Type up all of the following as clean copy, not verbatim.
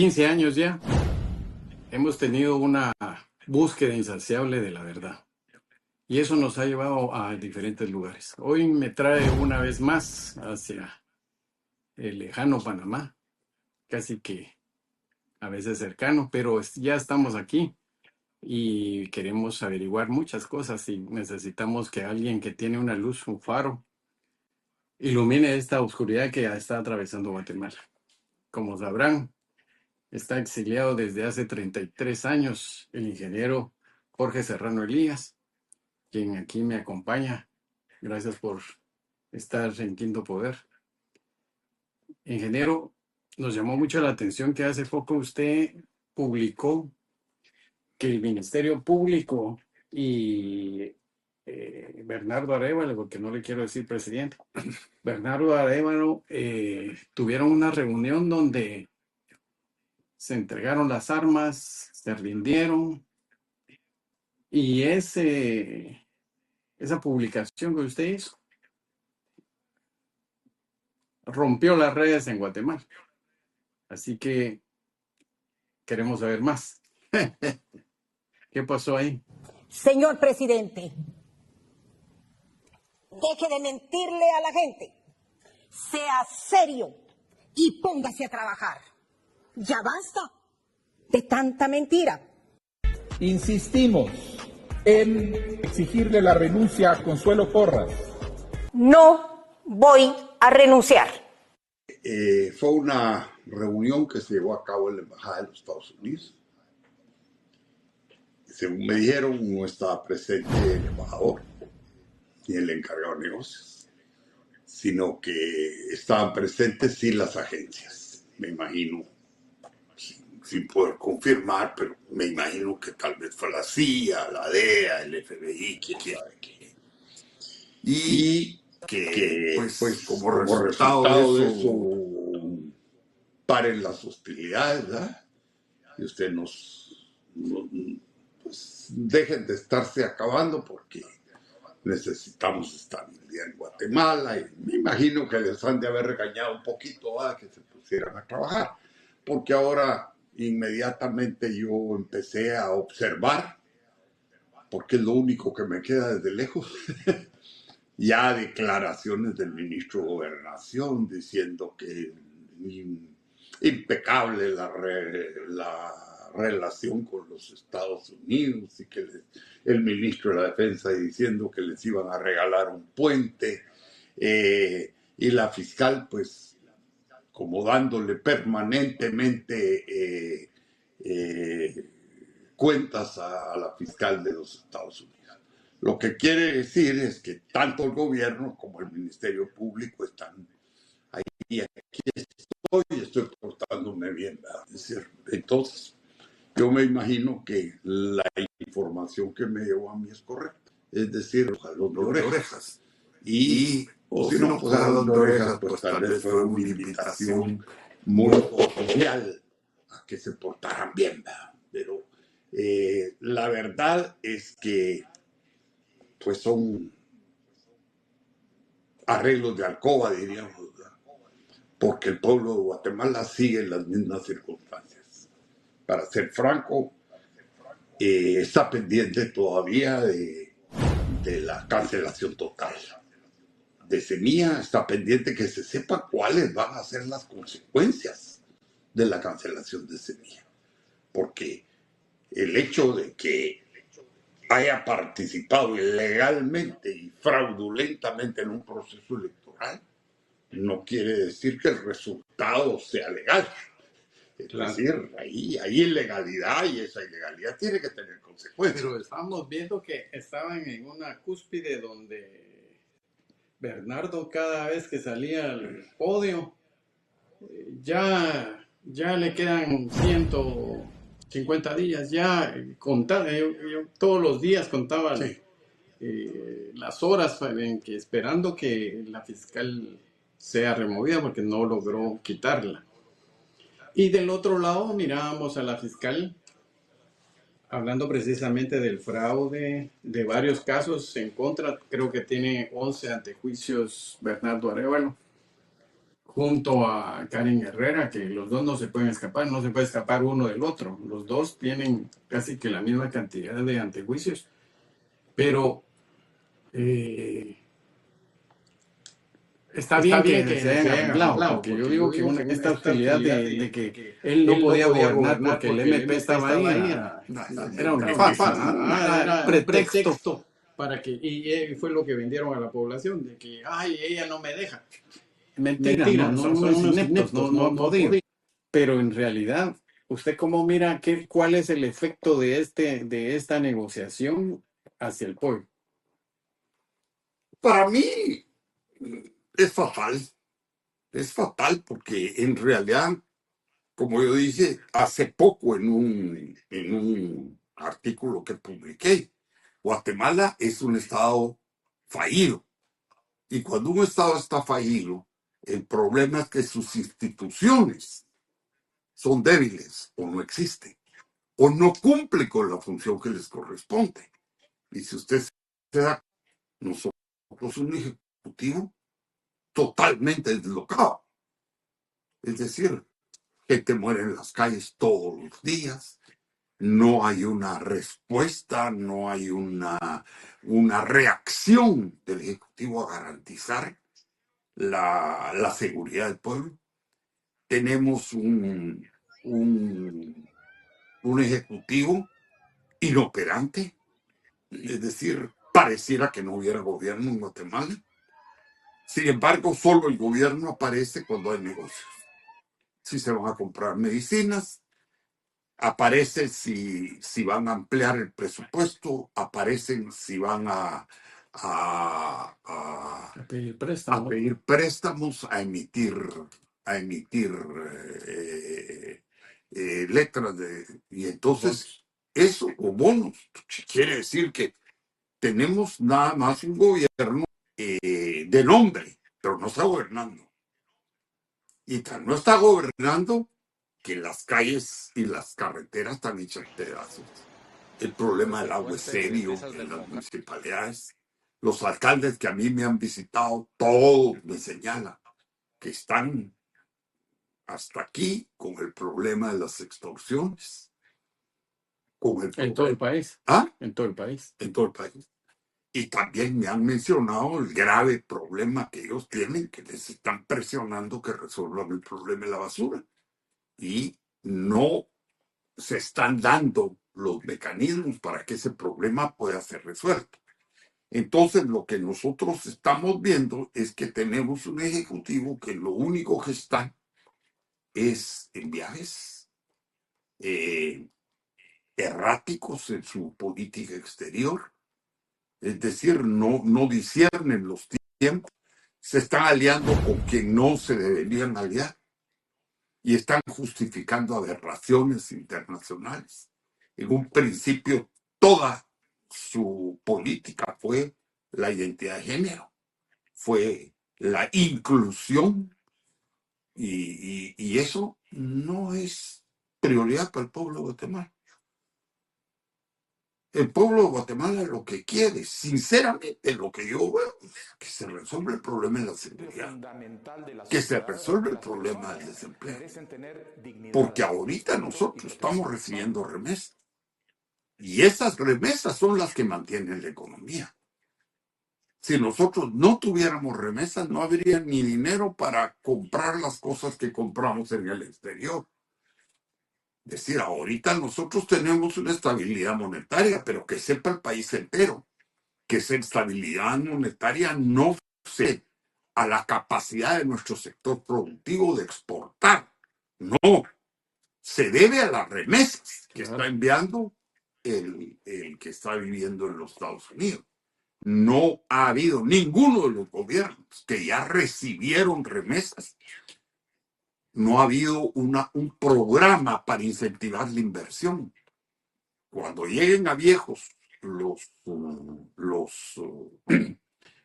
15 años ya, hemos tenido una búsqueda insaciable de la verdad. Y eso nos ha llevado a diferentes lugares. Hoy me trae una vez más hacia el lejano Panamá, casi que a veces cercano, pero ya estamos aquí y queremos averiguar muchas cosas y necesitamos que alguien que tiene una luz, un faro, ilumine esta oscuridad que está atravesando Guatemala. Como sabrán, está exiliado desde hace 33 años el ingeniero Jorge Serrano Elías, quien aquí me acompaña. Gracias por estar en Quinto Poder. Ingeniero, nos llamó mucho la atención que hace poco usted publicó que el Ministerio Público y Bernardo Arévalo, porque no le quiero decir presidente, Bernardo Arévalo tuvieron una reunión donde se entregaron las armas, se rindieron, y esa publicación que usted hizo rompió las redes en Guatemala. Así que queremos saber más. ¿Qué pasó ahí? Señor presidente, deje de mentirle a la gente. Sea serio y póngase a trabajar. Ya basta de tanta mentira. Insistimos en exigirle la renuncia a Consuelo Porras. No voy a renunciar. Fue una reunión que se llevó a cabo en la Embajada de los Estados Unidos. Según me dijeron, no estaba presente el embajador ni el encargado de negocios, sino que estaban presentes sí las agencias. Me imagino, sin poder confirmar, pero me imagino que tal vez fue la CIA, la DEA, el FBI, quién sabe qué. Y que pues como resultado de eso paren las hostilidades, ¿verdad? Y usted pues dejen de estarse acabando porque necesitamos estabilidad en Guatemala, y me imagino que les han de haber regañado un poquito a que se pusieran a trabajar, porque ahora inmediatamente yo empecé a observar, porque es lo único que me queda desde lejos, ya declaraciones del ministro de Gobernación diciendo que impecable la relación con los Estados Unidos, y que el ministro de la Defensa diciendo que les iban a regalar un puente, y la fiscal pues como dándole permanentemente cuentas a la fiscal de los Estados Unidos. Lo que quiere decir es que tanto el gobierno como el Ministerio Público están ahí, aquí estoy portándome bien, ¿verdad? Es decir, entonces, yo me imagino que la información que me llegó a mí es correcta, es decir, jalón de orejas. Y, o si no, pues jalón de orejas, pues tal vez fue una invitación muy oficial a que se portaran bien, ¿verdad? Pero la verdad es que pues son arreglos de alcoba, diríamos, ¿verdad? Porque el pueblo de Guatemala sigue en las mismas circunstancias. Para ser franco, está pendiente todavía de la cancelación total de Semilla, está pendiente que se sepa cuáles van a ser las consecuencias de la cancelación de Semilla, porque el hecho de que haya participado ilegalmente y fraudulentamente en un proceso electoral no quiere decir que el resultado sea legal. Es decir, ahí hay ilegalidad, y esa ilegalidad tiene que tener consecuencias. Pero estamos viendo que estaban en una cúspide donde Bernardo, cada vez que salía al podio, ya le quedan 150 días, ya contaba, yo todos los días contaba Sí. las horas esperando que la fiscal sea removida porque no logró quitarla. Y del otro lado mirábamos a la fiscal hablando precisamente del fraude, de varios casos en contra. Creo que tiene 11 antejuicios Bernardo Arévalo junto a Karen Herrera, que los dos no se pueden escapar, no se puede escapar uno del otro. Los dos tienen casi que la misma cantidad de antejuicios, pero está bien que se hayan arreglado, porque yo digo que esta hostilidad de que él no podía gobernar porque el MP estaba ahí era una farsa, era un pretexto para que, y fue lo que vendieron a la población, de que, ay, ella no me deja. Mentira, son unos ineptos, no han podido. Pero en realidad, ¿usted cómo mira cuál es el efecto de esta negociación hacia el pueblo? Para mí es fatal. Es fatal porque en realidad, como yo dije hace poco en un artículo que publiqué, Guatemala es un estado fallido. Y cuando un estado está fallido, el problema es que sus instituciones son débiles o no existen o no cumplen con la función que les corresponde. Y si usted se da, nosotros un ejecutivo totalmente deslocado. Es decir, gente muere en las calles todos los días, no hay una respuesta, no hay una reacción del Ejecutivo a garantizar la seguridad del pueblo. Tenemos un Ejecutivo inoperante, es decir, pareciera que no hubiera gobierno en Guatemala. Sin embargo, solo el gobierno aparece cuando hay negocios. Si se van a comprar medicinas, aparece si van a ampliar el presupuesto, aparecen si van a pedir préstamos, a emitir letras y entonces eso o bonos quiere decir que tenemos nada más un gobierno de nombre, pero no está gobernando. Y no está gobernando, que las calles y las carreteras están hechas pedazos. El problema del agua es serio en las municipalidades. Los alcaldes que a mí me han visitado, todos me señalan que están hasta aquí con el problema de las extorsiones. En todo el país. ¿Ah? En todo el país. En todo el país. Y también me han mencionado el grave problema que ellos tienen, que les están presionando que resuelvan el problema de la basura. Y no se están dando los mecanismos para que ese problema pueda ser resuelto. Entonces, lo que nosotros estamos viendo es que tenemos un ejecutivo que lo único que está es en viajes erráticos en su política exterior. Es decir, no disciernen los tiempos, se están aliando con quien no se deberían aliar y están justificando aberraciones internacionales. En un principio, toda su política fue la identidad de género, fue la inclusión, y eso no es prioridad para el pueblo de Guatemala. El pueblo de Guatemala lo que quiere, sinceramente, lo que yo veo, es que se resuelva el problema de la seguridad, que se resuelva el problema del desempleo. Porque ahorita nosotros estamos recibiendo remesas. Y esas remesas son las que mantienen la economía. Si nosotros no tuviéramos remesas, no habría ni dinero para comprar las cosas que compramos en el exterior. Es decir, ahorita nosotros tenemos una estabilidad monetaria, pero que sepa el país entero que esa estabilidad monetaria no se a la capacidad de nuestro sector productivo de exportar. No, se debe a las remesas que está enviando el que está viviendo en los Estados Unidos. No ha habido ninguno de los gobiernos que ya recibieron remesas. No ha habido un programa para incentivar la inversión. Cuando lleguen a viejos los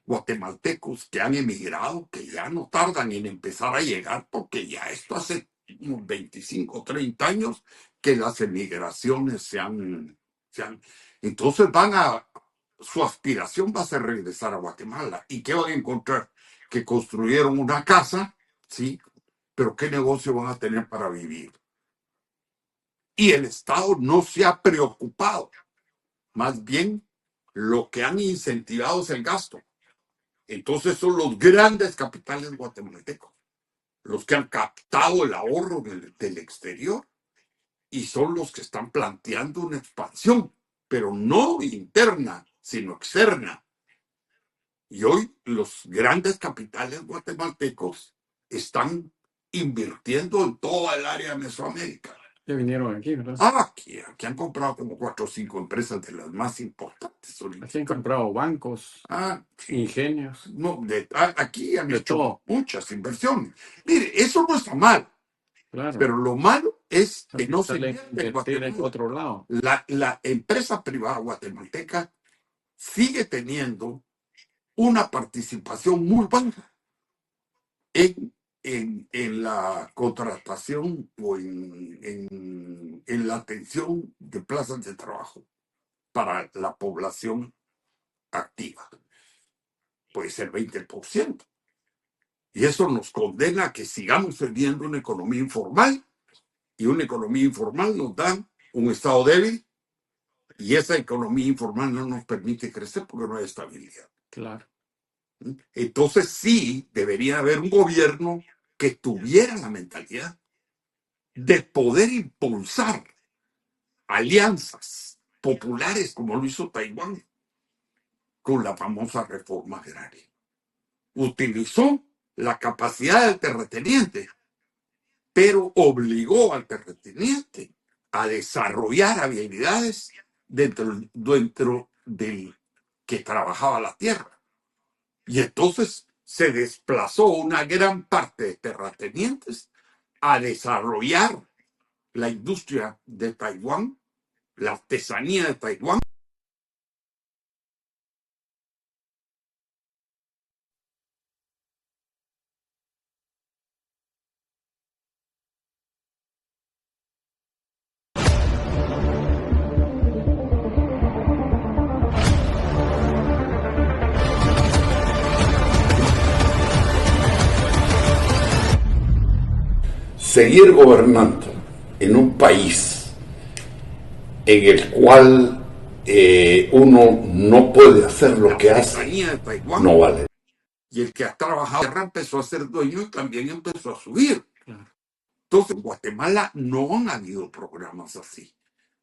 guatemaltecos que han emigrado, que ya no tardan en empezar a llegar, porque ya esto hace unos 25 o 30 años que las emigraciones se han entonces su aspiración va a ser regresar a Guatemala. ¿Y qué van a encontrar? Que construyeron una casa ¿sí? Pero ¿qué negocio van a tener para vivir? Y el Estado no se ha preocupado. Más bien, lo que han incentivado es el gasto. Entonces son los grandes capitales guatemaltecos los que han captado el ahorro del exterior y son los que están planteando una expansión, pero no interna, sino externa. Y hoy los grandes capitales guatemaltecos están invirtiendo en toda el área de Mesoamérica. Ya vinieron aquí, ¿verdad? Aquí han comprado como 4 o 5 empresas de las más importantes. Aquí han comprado bancos, Sí. ingenios, No, aquí han de hecho todo. muchas inversiones. Mire, eso no está mal, Claro. pero lo malo es que También no se sale invierte en invertir en Guatemala. otro lado. La empresa privada guatemalteca sigue teniendo una participación muy baja en la contratación o en la atención de plazas de trabajo para la población activa. Puede ser 20%. Y eso nos condena a que sigamos teniendo una economía informal, y una economía informal nos da un estado débil, y esa economía informal no nos permite crecer porque no hay estabilidad. Claro. Entonces sí debería haber un gobierno que tuviera la mentalidad de poder impulsar alianzas populares como lo hizo Taiwán con la famosa reforma agraria. Utilizó la capacidad del terrateniente, pero obligó al terrateniente a desarrollar habilidades dentro del que trabajaba la tierra. Y entonces se desplazó una gran parte de terratenientes a desarrollar la industria de Taiwán, la artesanía de Taiwán. Seguir gobernando en un país en el cual uno no puede hacer lo que hace, de Taiwán, no vale. Y el que ha trabajado empezó a ser dueño y también empezó a subir. Entonces, en Guatemala no han habido programas así.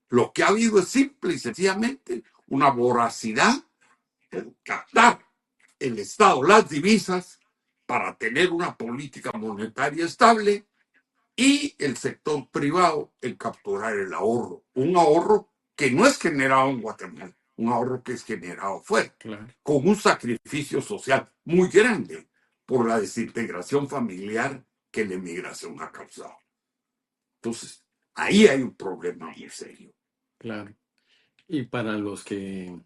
Lo que ha habido es simple y sencillamente una voracidad por captar el Estado las divisas para tener una política monetaria estable y el sector privado en capturar el ahorro. Un ahorro que no es generado en Guatemala, un ahorro que es generado fuera, Claro. con un sacrificio social muy grande por la desintegración familiar que la emigración ha causado. Entonces, ahí hay un problema muy serio. Claro. Y para los que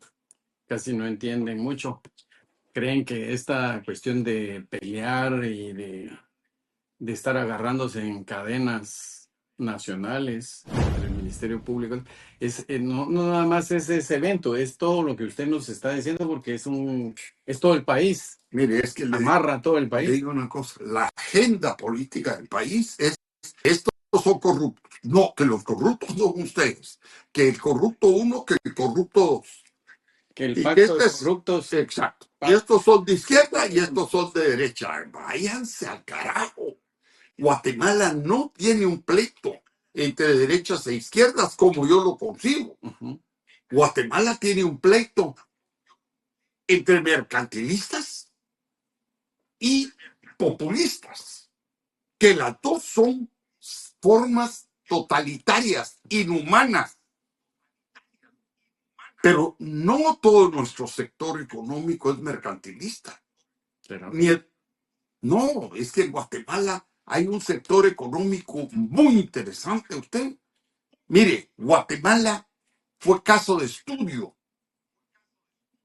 casi no entienden mucho, creen que esta cuestión de pelear y de estar agarrándose en cadenas nacionales entre el Ministerio Público, no nada más es ese evento, es todo lo que usted nos está diciendo, porque es todo el país. Mire, es que amarra a todo el le país. digo una cosa, la agenda política del país es estos son corruptos. No, que los corruptos no son ustedes, que el corrupto uno, que el corrupto dos. Que el Y pacto de corruptos. Exacto. Y estos son de izquierda y estos son de derecha. Váyanse al carajo. Guatemala no tiene un pleito entre derechas e izquierdas como yo lo concibo. Guatemala tiene un pleito entre mercantilistas y populistas, que las dos son formas totalitarias, inhumanas. Pero no todo nuestro sector económico es mercantilista. No, es que en Guatemala hay un sector económico muy interesante. Usted, mire, Guatemala fue caso de estudio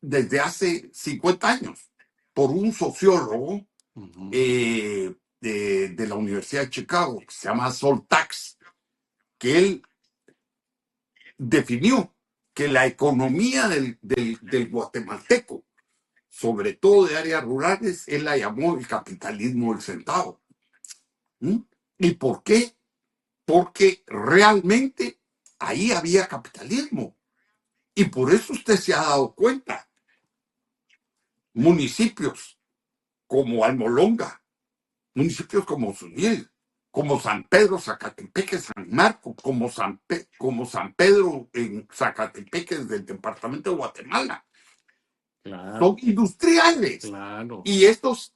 desde hace 50 años por un sociólogo de la Universidad de Chicago, que se llama Sol Tax, que él definió que la economía del guatemalteco, sobre todo de áreas rurales, él la llamó el capitalismo del centavo. ¿Mm? ¿Y por qué? Porque realmente ahí había capitalismo. Y por eso usted se ha dado cuenta. Municipios como Almolonga, municipios como Zuniel, como San Pedro, Zacatepeque, San Marco, como San Pedro en Zacatepeque del departamento de Guatemala. Claro, Son industriales. claro. Y estos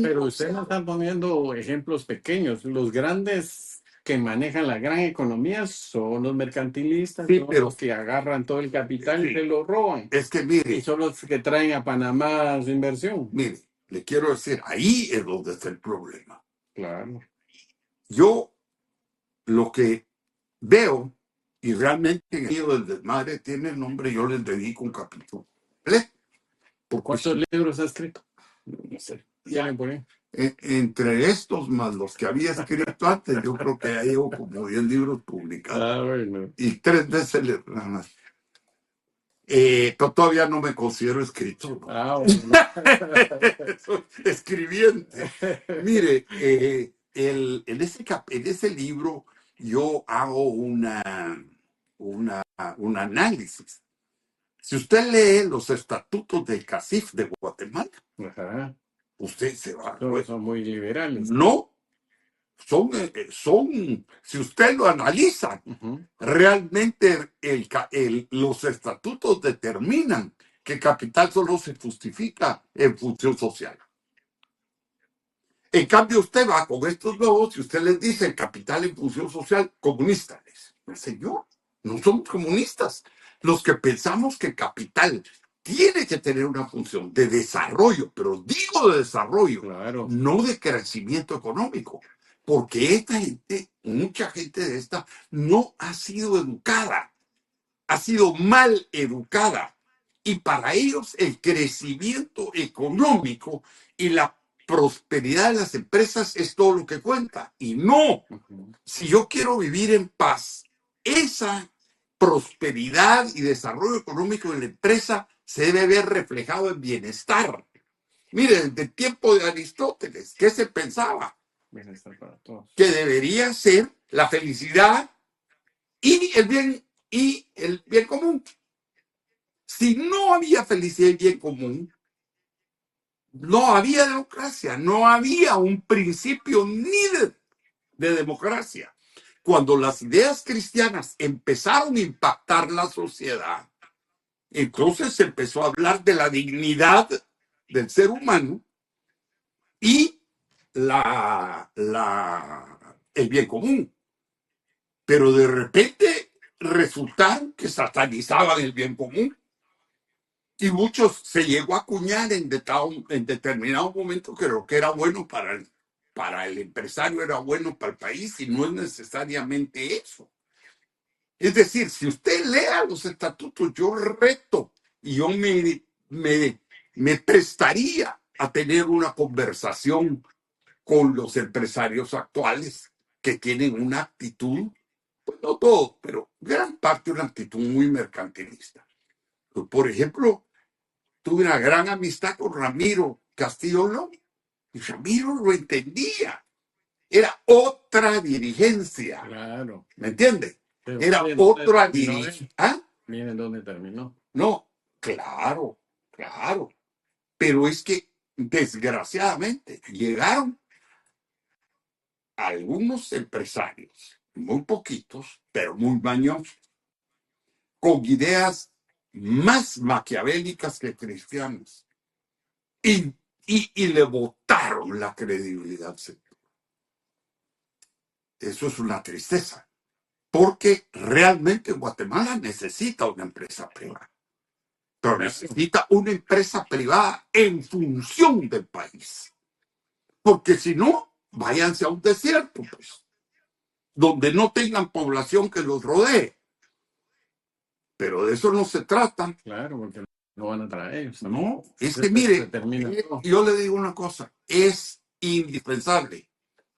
Pero usted no está poniendo ejemplos pequeños. Los grandes que manejan la gran economía son los mercantilistas, Sí, son pero los que agarran todo el capital y sí, se lo roban. es que Y son los que traen a Panamá su inversión. mire, le quiero decir, ahí es donde está el problema. Claro. Yo lo que veo, y realmente en el del desmadre tiene el nombre, yo les dedico un capítulo completo. Porque ¿Cuántos libros ha escrito? No sé. ya, Por ahí. entre estos más los que había escrito antes, yo creo que ya llevo como 10 libros publicados Ah, bueno. y 3 veces nada más. Pero todavía no me considero escritor, ¿no? Ah, bueno. Soy escribiente. Mire, en ese libro yo hago un análisis. Si usted lee los estatutos del CACIF de Guatemala, Ajá. usted se va a dar Todos cuenta. son muy liberales. No, si usted lo analiza, Ujú. realmente los estatutos determinan que capital solo se justifica en función social. En cambio, usted va con estos nuevos y usted les dice capital en función social, comunistas. No, señor, no somos comunistas. Los que pensamos que capital tiene que tener una función de desarrollo, pero digo de desarrollo, Claro. no de crecimiento económico, porque esta gente, mucha gente de esta, no ha sido educada, ha sido mal educada. Y para ellos el crecimiento económico y la prosperidad de las empresas es todo lo que cuenta. Y no, Ujú. si yo quiero vivir en paz, esa prosperidad y desarrollo económico de la empresa se debe ver reflejado en bienestar. Mire, desde el tiempo de Aristóteles, ¿qué se pensaba? Bienestar para todos. Que debería ser la felicidad y el bien común. Si no había felicidad y bien común, no había democracia, no había un principio ni de democracia. Cuando las ideas cristianas empezaron a impactar la sociedad, entonces se empezó a hablar de la dignidad del ser humano y el bien común. Pero de repente resultaron que satanizaban el bien común. Y muchos se llegó a acuñar en determinado momento que lo que era bueno para el empresario era bueno para el país y no es necesariamente eso. Es decir, si usted lea los estatutos, yo reto y yo me prestaría a tener una conversación con los empresarios actuales que tienen una actitud, pues no todo, pero gran parte una actitud muy mercantilista. Pues, por ejemplo, tuve una gran amistad con Ramiro Castillo Long y Ramiro lo entendía. Era otra dirigencia. Claro. ¿Me entiende? Pero Era miren otra dónde terminó, dirigencia. ¿Ah? Miren dónde terminó. No, claro, claro. Pero es que, desgraciadamente, llegaron algunos empresarios, muy poquitos, pero muy mañosos, con ideas más maquiavélicas que cristianas. Y le botaron la credibilidad al sector. Eso es una tristeza, porque realmente Guatemala necesita una empresa privada, pero necesita una empresa privada en función del país, porque si no, váyanse a un desierto, pues, donde no tengan población que los rodee. Pero de eso no se trata. Claro, porque no van a traer ellos. No, es que Se mire, termina todo. yo le digo una cosa, es indispensable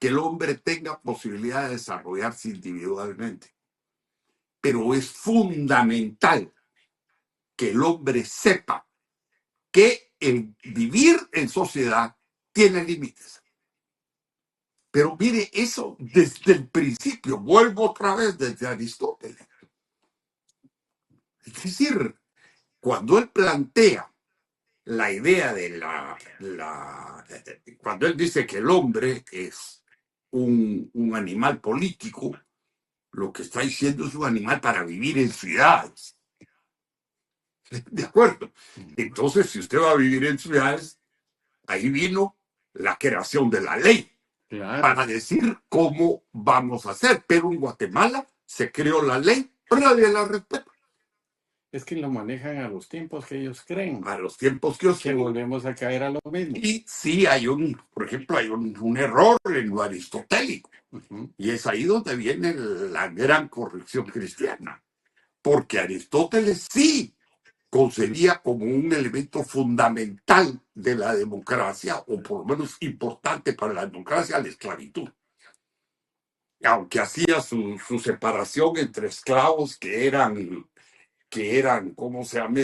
que el hombre tenga posibilidad de desarrollarse individualmente, pero es fundamental que el hombre sepa que el vivir en sociedad tiene límites. Pero mire, eso desde el principio, vuelvo otra vez desde Aristóteles. Es decir, cuando él plantea la idea de cuando él dice que el hombre es un animal político, lo que está diciendo es un animal para vivir en ciudades. ¿De acuerdo? Entonces, si usted va a vivir en ciudades, ahí vino la creación de la ley Claro. para decir cómo vamos a hacer. Pero en Guatemala se creó la ley, pero nadie la respeta. Es que lo manejan a los tiempos que ellos creen. A los tiempos que os Que volvemos a caer a lo mismo. Y sí hay por ejemplo, hay un error en lo aristotélico. Y es ahí donde viene la gran corrección cristiana. Porque Aristóteles sí concebía como un elemento fundamental de la democracia, o por lo menos importante para la democracia, la esclavitud. Aunque hacía su separación entre esclavos que eran, ¿cómo se llama?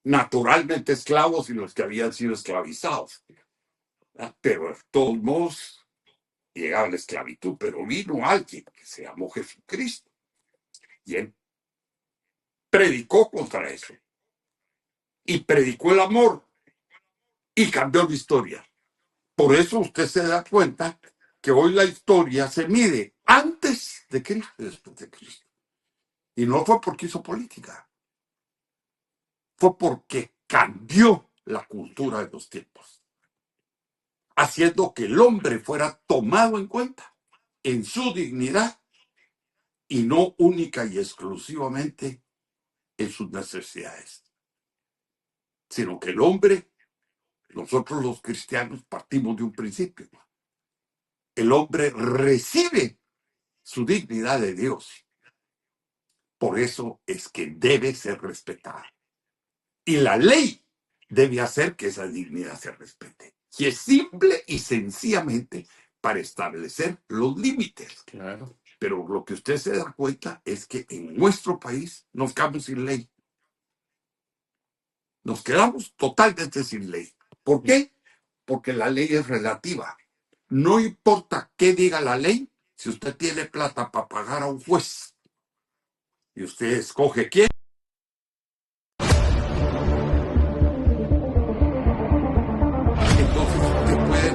Naturalmente esclavos y los que habían sido esclavizados. Pero de todos modos llegaba la esclavitud, pero vino alguien que se llamó Jesucristo y él predicó contra eso y predicó el amor y cambió la historia. Por eso usted se da cuenta que hoy la historia se mide antes de Cristo y después de Cristo. Y no fue porque hizo política, fue porque cambió la cultura de los tiempos, haciendo que el hombre fuera tomado en cuenta en su dignidad y no única y exclusivamente en sus necesidades, sino que el hombre, nosotros los cristianos partimos de un principio. El hombre recibe su dignidad de Dios. Por eso es que debe ser respetada. Y la ley debe hacer que esa dignidad se respete. Y es simple y sencillamente para establecer los límites. Claro. Pero lo que usted se da cuenta es que en nuestro país nos quedamos sin ley. Nos quedamos totalmente sin ley. ¿Por qué? Porque la ley es relativa. No importa qué diga la ley, si usted tiene plata para pagar a un juez y usted escoge quién. Entonces usted puede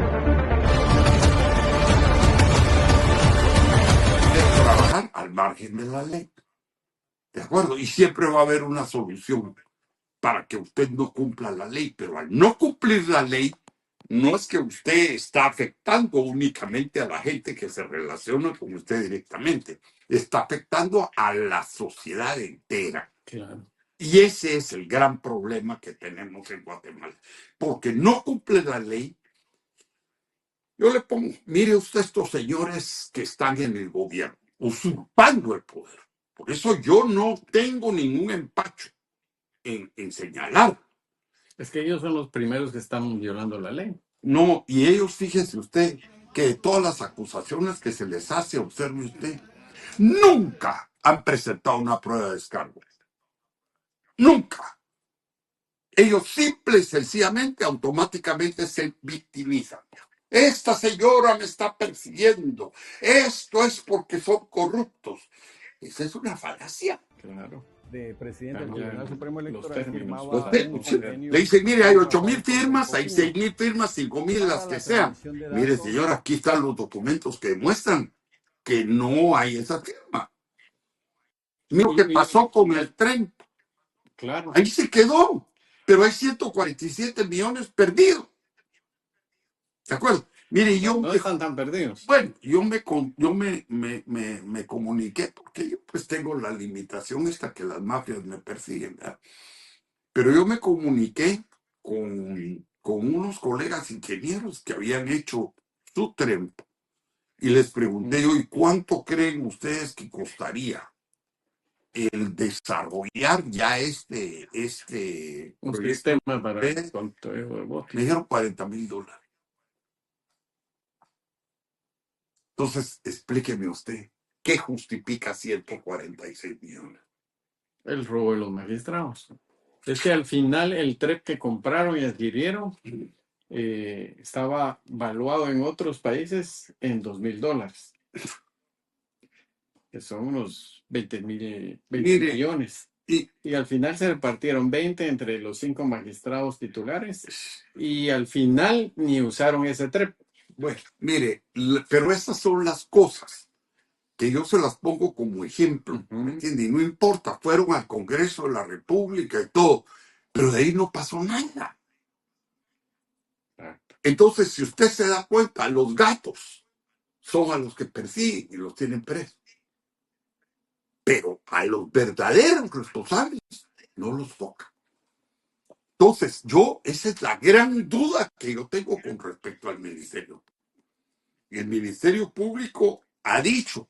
trabajar al margen de la ley. ¿De acuerdo? Y siempre va a haber una solución para que usted no cumpla la ley, pero al no cumplir la ley, no es que usted está afectando únicamente a la gente que se relaciona con usted directamente, está afectando a la sociedad entera. Claro. Y ese es el gran problema que tenemos en Guatemala, porque no cumple la ley. Yo le pongo, mire usted estos señores que están en el gobierno, usurpando el poder. Por eso yo no tengo ningún empacho en señalar. Es que ellos son los primeros que están violando la ley. No, y ellos, fíjese usted, que de todas las acusaciones que se les hace, observe usted, nunca han presentado una prueba de descargo. Nunca. Ellos simple y sencillamente, automáticamente se victimizan. Esta señora me está persiguiendo. Esto es porque son corruptos. Esa es una falacia. Claro. De presidente del Cambian Tribunal Supremo los Electoral términos. firmaba Usted, un Usted, convenio le dice, mire, hay con 8,000 firmas, hay 6,000 firmas, 5,000, las que sean. transmisión de Mire, datos. señor, aquí están los documentos que demuestran que no hay esa firma. Mira lo que pasó con el tren. Claro. Ahí se quedó, pero hay 147 millones perdidos. ¿De acuerdo? Mire, yo, No están tan perdidos. bueno, yo me comuniqué, porque yo pues tengo la limitación esta que las mafias me persiguen, ¿verdad? Pero yo me comuniqué con unos colegas ingenieros que habían hecho su tren y les pregunté yo, ¿y cuánto creen ustedes que costaría el desarrollar ya Un proyecto? sistema para el conteo de votos. Me dijeron $40,000. Entonces, explíqueme usted, ¿qué justifica 146 millones? El robo de los magistrados. Es que al final el TREP que compraron y adquirieron estaba valuado en otros países en $2,000, que son unos 20 Mire, millones. y Y al final se repartieron 20 entre los 5 magistrados titulares y al final ni usaron ese trepo. bueno, mire, pero esas son las cosas que yo se las pongo como ejemplo, ¿me entiende? Y no importa, fueron al Congreso de la República y todo, pero de ahí no pasó nada. Entonces, si usted se da cuenta, los gatos son a los que persiguen y los tienen presos. Pero a los verdaderos responsables no los toca. Entonces, esa es la gran duda que yo tengo con respecto al Ministerio. Y el Ministerio Público ha dicho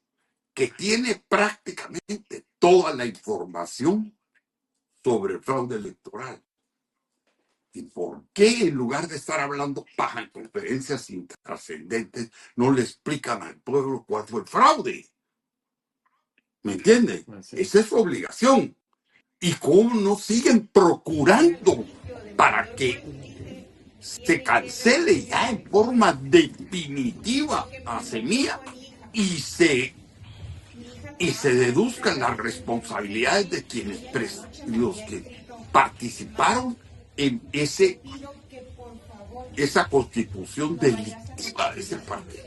que tiene prácticamente toda la información sobre el fraude electoral. ¿Y por qué en lugar de estar hablando paja en conferencias intrascendentes, no le explican al pueblo cuál fue el fraude? ¿Me entiende? Esa es su obligación. ¿Y cómo no siguen procurando para que se cancele ya en forma definitiva a Semilla y se deduzcan las responsabilidades de quienes los que participaron en esa constitución delictiva de ese partido?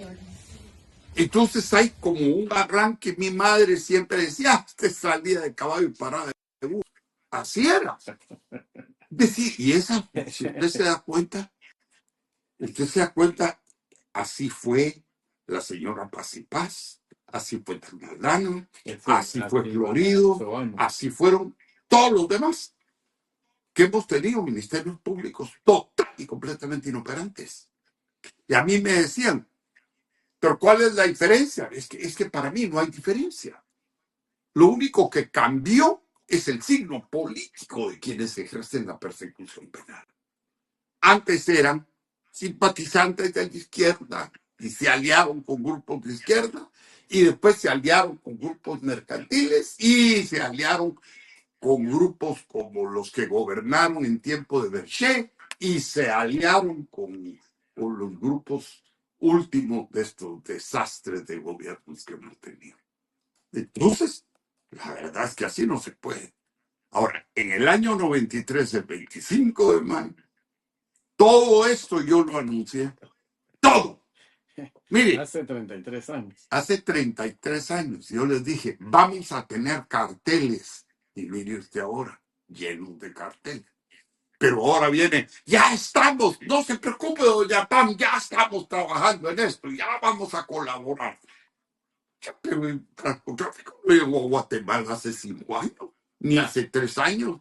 Entonces hay como un arranque. Mi madre siempre decía, usted salía de caballo y parada de bus. Así era. Decir, y esa, si usted se da cuenta, así fue la señora Paz y Paz, así fue Tangaldano, así fue Florido, así fueron todos los demás que hemos tenido ministerios públicos total y completamente inoperantes. Y a mí me decían, pero ¿cuál es la diferencia? Es que para mí no hay diferencia. Lo único que cambió es el signo político de quienes ejercen la persecución penal. Antes eran simpatizantes de la izquierda y se aliaron con grupos de izquierda y después se aliaron con grupos mercantiles y se aliaron con grupos como los que gobernaron en tiempo de Berché y se aliaron con los grupos últimos de estos desastres de gobiernos que hemos tenido. Entonces, la verdad es que así no se puede. Ahora, en el año 93, el 25 de mayo, todo esto yo lo anuncié. Todo. Mire, Hace 33 años. Hace 33 años yo les dije, vamos a tener carteles. Y mire usted ahora, llenos de carteles. Pero ahora viene, ya estamos, no se preocupe, doña Pam, ya estamos trabajando en esto, ya vamos a colaborar. Pero el narcotráfico no llegó a Guatemala hace 5 años, ni hace 3 años.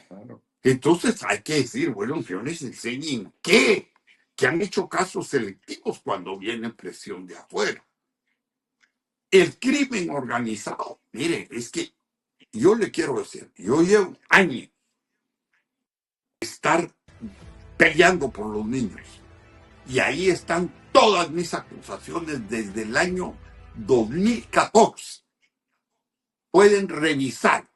Claro. Entonces hay que decir, bueno, que les enseñen qué, que han hecho casos selectivos cuando viene presión de afuera. El crimen organizado, mire, es que yo le quiero decir, yo llevo años estar peleando por los niños. Y ahí están todas mis acusaciones desde el año 2014. Pueden revisar.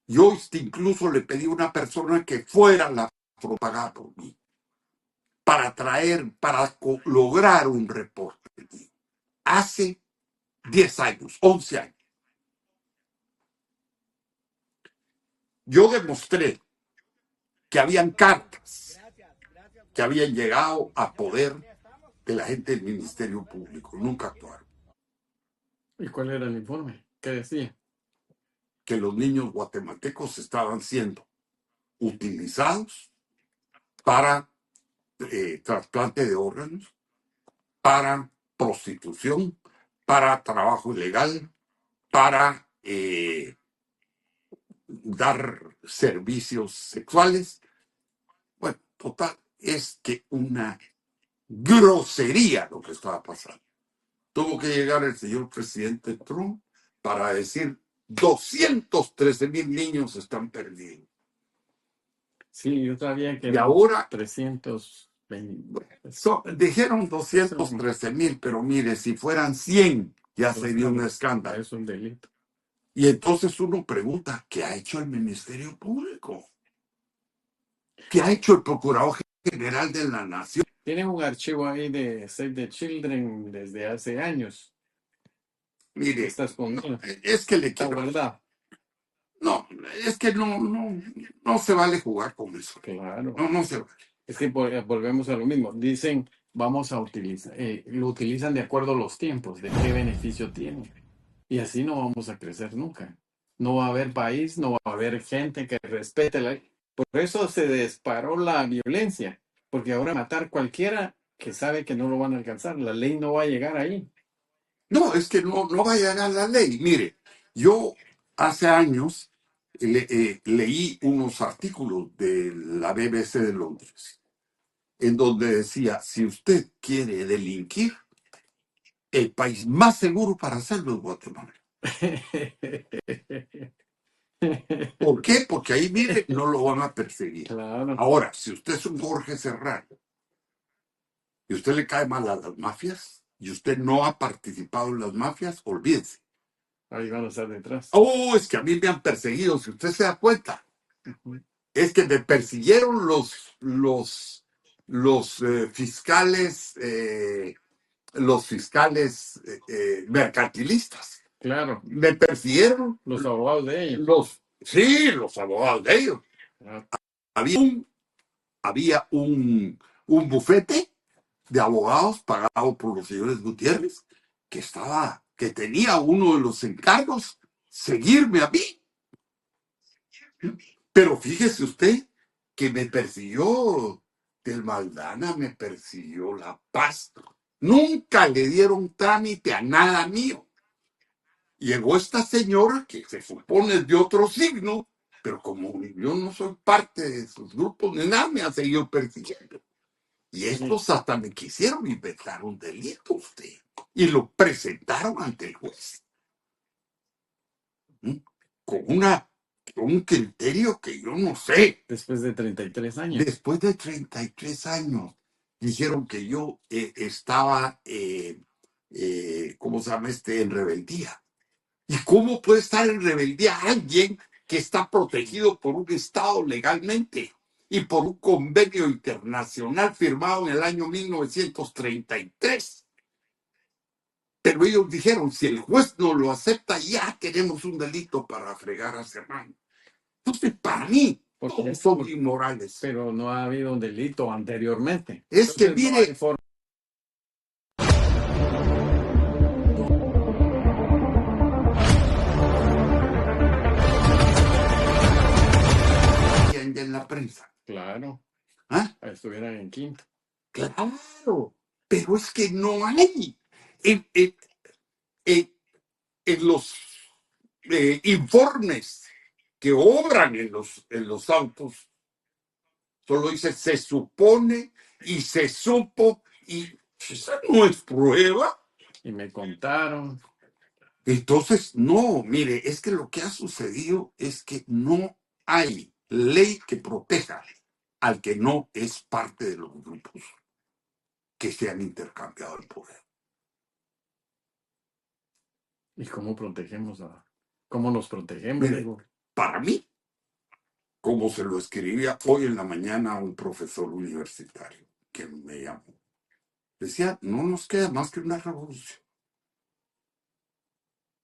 Yo incluso le pedí a una persona que fuera la propaganda por mí, para lograr un reporte. Hace 10 años, 11 años. Yo demostré que habían cartas que habían llegado a poder de la gente del Ministerio Público. Nunca actuaron. ¿Y cuál era el informe? ¿Qué decía? Que los niños guatemaltecos estaban siendo utilizados para trasplante de órganos, para prostitución, para trabajo ilegal, para dar servicios sexuales. Bueno, total, es que una grosería lo que estaba pasando. Tuvo que llegar el señor presidente Trump para decir 213,000 niños están perdidos. Sí, yo sabía que Y ahora 320. dijeron 213,000, pero mire, si fueran 100 ya sería un escándalo. Es un delito. Y entonces uno pregunta, ¿qué ha hecho el Ministerio Público? ¿Qué ha hecho el Procurador General de la Nación? Tienen un archivo ahí de Save the Children desde hace años. Mire, Está escondido. es que le Está quiero... guardado. No, es que no se vale jugar con eso. Claro. No se vale. Es que volvemos a lo mismo. Dicen, vamos a utilizar, lo utilizan de acuerdo a los tiempos, de qué beneficio tiene. Y así no vamos a crecer nunca. No va a haber país, no va a haber gente que respete la ley. Por eso se disparó la violencia, porque ahora matar cualquiera que sabe que no lo van a alcanzar, la ley no va a llegar ahí. No, es que no va a llegar la ley. Mire, yo hace años leí unos artículos de la BBC de Londres, en donde decía, si usted quiere delinquir, el país más seguro para hacerlo es Guatemala. ¿Por qué? Porque ahí, mire, no lo van a perseguir. Claro. Ahora, si usted es un Jorge Serrano y usted le cae mal a las mafias y usted no ha participado en las mafias, olvídese. Ahí van a estar detrás. Oh, es que a mí me han perseguido, si usted se da cuenta. Es que me persiguieron los fiscales mercantilistas. Claro. Me persiguieron. Los abogados de ellos. Los abogados de ellos. Claro. Había un bufete de abogados pagado por los señores Gutiérrez que tenía uno de los encargos seguirme a mí. Pero fíjese usted que me persiguió Del Maldana, me persiguió La Paz. Nunca le dieron trámite a nada mío. Llegó esta señora que se supone de otro signo, pero como yo no soy parte de esos grupos ni nada, me ha seguido persiguiendo. Y estos hasta me quisieron inventar un delito usted. Y lo presentaron ante el juez. Con un criterio que yo no sé. Después de 33 años. Después de 33 años, dijeron que yo estaba, ¿cómo se llama en rebeldía? ¿Y cómo puede estar en rebeldía alguien que está protegido por un Estado legalmente y por un convenio internacional firmado en el año 1933? Pero ellos dijeron, si el juez no lo acepta, ya tenemos un delito para fregar a Serrano. Entonces, para mí, todos son inmorales. Pero no ha habido un delito anteriormente. Es que mire, en la prensa. Claro. ¿Ah? Estuvieran en quinto. Claro, pero es que no hay. En los informes que obran en los autos, solo dice se supone y se supo, y esa no es prueba. Y me contaron. Entonces, no, mire, es que lo que ha sucedido es que no hay ley que proteja al que no es parte de los grupos que se han intercambiado el poder. ¿Y cómo protegemos cómo nos protegemos? Mire, para mí, como se lo escribía hoy en la mañana a un profesor universitario que me llamó, decía, no nos queda más que una revolución.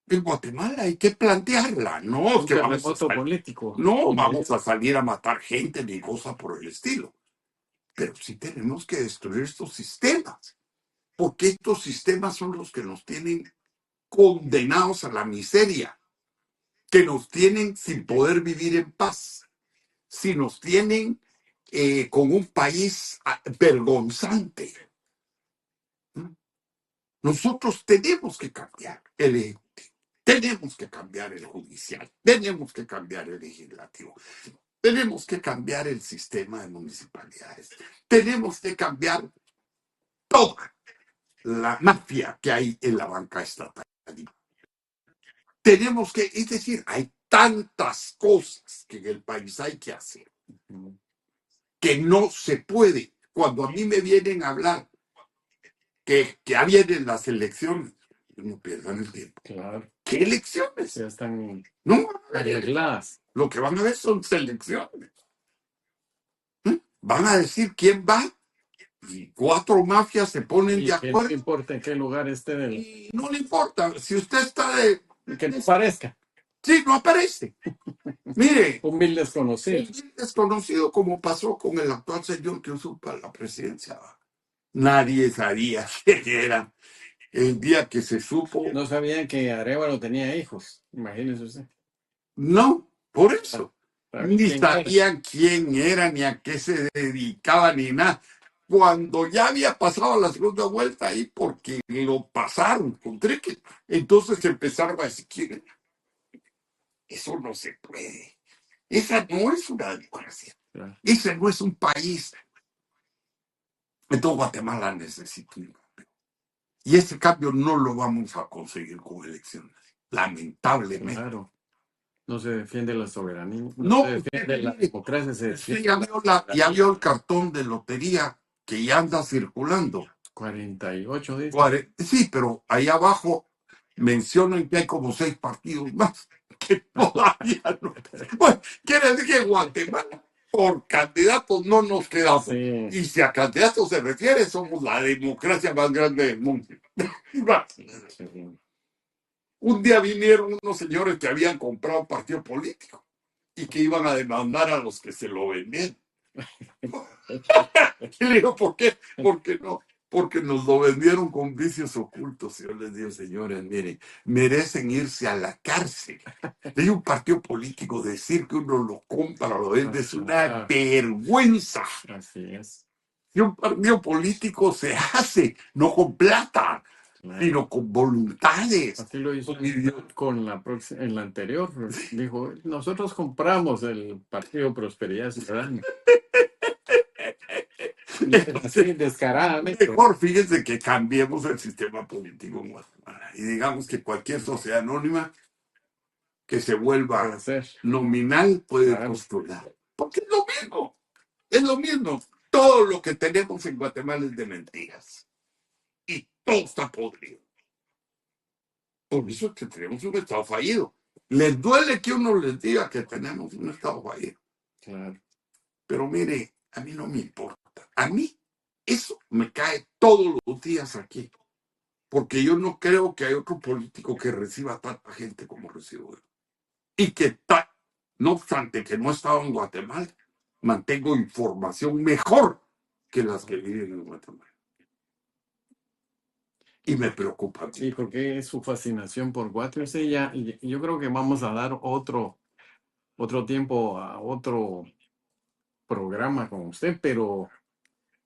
En Guatemala hay que plantearla, no es que vamos a salir a matar gente ni cosa por el estilo, pero sí tenemos que destruir estos sistemas, porque estos sistemas son los que nos tienen condenados a la miseria, que nos tienen sin poder vivir en paz, si nos tienen con un país vergonzante. Nosotros tenemos que cambiar el ejecutivo, tenemos que cambiar el judicial, tenemos que cambiar el legislativo, tenemos que cambiar el sistema de municipalidades, tenemos que cambiar toda la mafia que hay en la banca estatal. Tenemos que, es decir, hay tantas cosas que en el país hay que hacer que no se puede. Cuando a mí me vienen a hablar que ya vienen las elecciones, no pierdan el tiempo. Claro. ¿Qué elecciones? Ya están no arregladas. Lo que van a ver son elecciones. ¿Eh? van a decir quién va y 4 mafias se ponen Y de que no acuerdo importa en qué lugar esté y no le importa. Si usted está de... que no parezca Sí, no aparece. Mire, un mil desconocido. es desconocido como pasó con el actual señor que usurpa la presidencia. Nadie sabía quién era. El día que se supo, No sabían que Arévalo tenía hijos. Imagínese usted. no, por eso. ¿Sabe Ni quién era? sabían quién era, ni a qué se dedicaba, ni nada. Cuando ya había pasado la segunda vuelta ahí, porque lo pasaron con Trique, entonces empezaron a decir quién era. Eso no se puede. Esa no es una democracia. Claro. Ese no es un país. Entonces Guatemala necesita un cambio. Y ese cambio no lo vamos a conseguir con elecciones. Lamentablemente. Claro. No se defiende la soberanía, no No, se defiende la mire, democracia, se usted defiende ya vio el cartón de lotería que ya anda circulando. 48 días. Sí, pero ahí abajo mencionan que hay como 6 partidos más que todavía no. Bueno, quiere decir que Guatemala por candidatos no nos quedamos. Sí. Y si a candidatos se refiere, somos la democracia más grande del mundo. Sí. Un día vinieron unos señores que habían comprado un partido político y que iban a demandar a los que se lo vendían. Y le digo, ¿por qué? Porque no, porque nos lo vendieron con vicios ocultos. Y yo les digo, señores, miren, merecen irse a la cárcel. Hay un partido político, decir que uno lo compra, lo vende, es una vergüenza. Así es. Y un partido político se hace, no con plata, sino con voluntades. Así lo hizo con en la anterior. Dijo, nosotros compramos el Partido Prosperidad Ciudadana. Así, descaradamente. Mejor fíjense que cambiemos el sistema político en Guatemala y digamos que cualquier sociedad anónima que se vuelva nominal puede postular. Porque es lo mismo. Es lo mismo. Todo lo que tenemos en Guatemala es de mentiras. Y todo está podrido. Por eso es que tenemos un Estado fallido. Les duele que uno les diga que tenemos un Estado fallido. Claro. Pero mire, a mí no me importa. A mí eso me cae todos los días aquí. Porque yo no creo que hay otro político que reciba tanta gente como recibo yo. Y que, no obstante que no he estado en Guatemala, mantengo información mejor que las que viven en Guatemala. Y me preocupa. Sí, porque es su fascinación por Guatemala. Sí, yo creo que vamos a dar otro tiempo a otro programa con usted, pero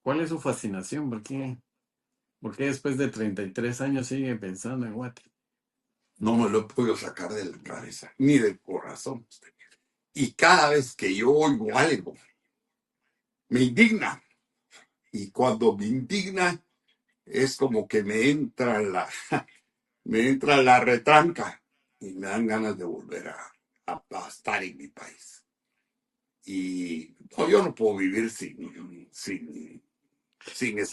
¿cuál es su fascinación? ¿Por qué después de 33 años sigue pensando en Guatemala? No me lo he podido sacar de la cabeza, ni del corazón. Y cada vez que yo oigo algo, me indigna. Y cuando me indigna, es como que me entra la retranca y me dan ganas de volver a estar en mi país. Y no, yo no puedo vivir sin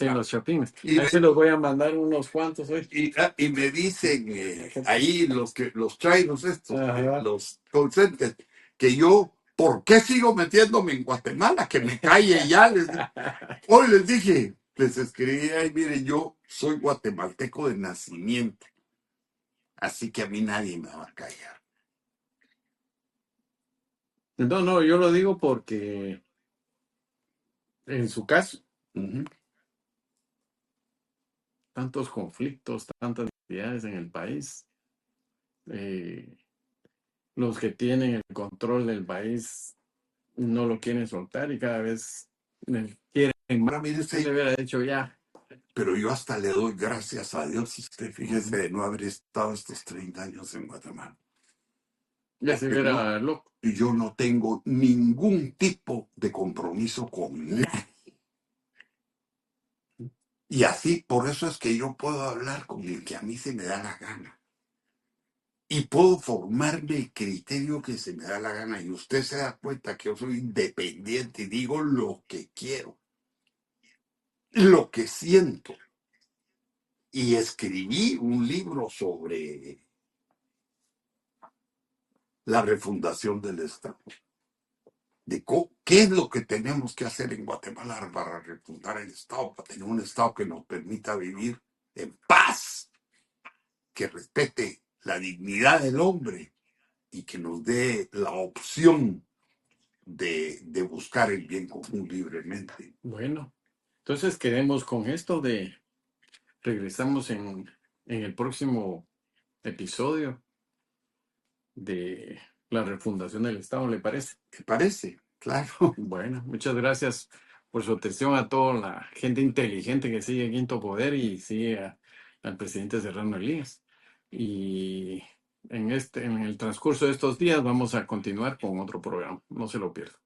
los chapines. Y ahí se los voy a mandar unos cuantos hoy. Y me dicen ahí los trainos estos, los consentes, que yo, ¿por qué sigo metiéndome en Guatemala? Que me calle ya. Hoy les dije, les escribí ahí, miren, yo soy guatemalteco de nacimiento, así que a mí nadie me va a callar. No, yo lo digo porque en su caso, tantos conflictos, tantas actividades en el país, los que tienen el control del país no lo quieren soltar y cada vez quieren más. Usted le hubiera dicho ya. Pero yo hasta le doy gracias a Dios, usted fíjese, de no haber estado estos 30 años en Guatemala. Ya se hubiera loco. Y yo no tengo ningún tipo de compromiso con nadie. Y así, por eso es que yo puedo hablar con el que a mí se me da la gana. Y puedo formarme el criterio que se me da la gana. Y usted se da cuenta que yo soy independiente y digo lo que quiero, lo que siento. Y escribí un libro sobre la refundación del Estado. de qué es lo que tenemos que hacer en Guatemala para refundar el Estado, para tener un Estado que nos permita vivir en paz, que respete la dignidad del hombre y que nos dé la opción de buscar el bien común libremente. Bueno, entonces quedemos con esto regresamos en el próximo episodio de la refundación del Estado, ¿le parece? ¿Te parece? Claro. Bueno, muchas gracias por su atención a toda la gente inteligente que sigue Quinto Poder y sigue al presidente Serrano Elías. Y en el transcurso de estos días vamos a continuar con otro programa. No se lo pierdan.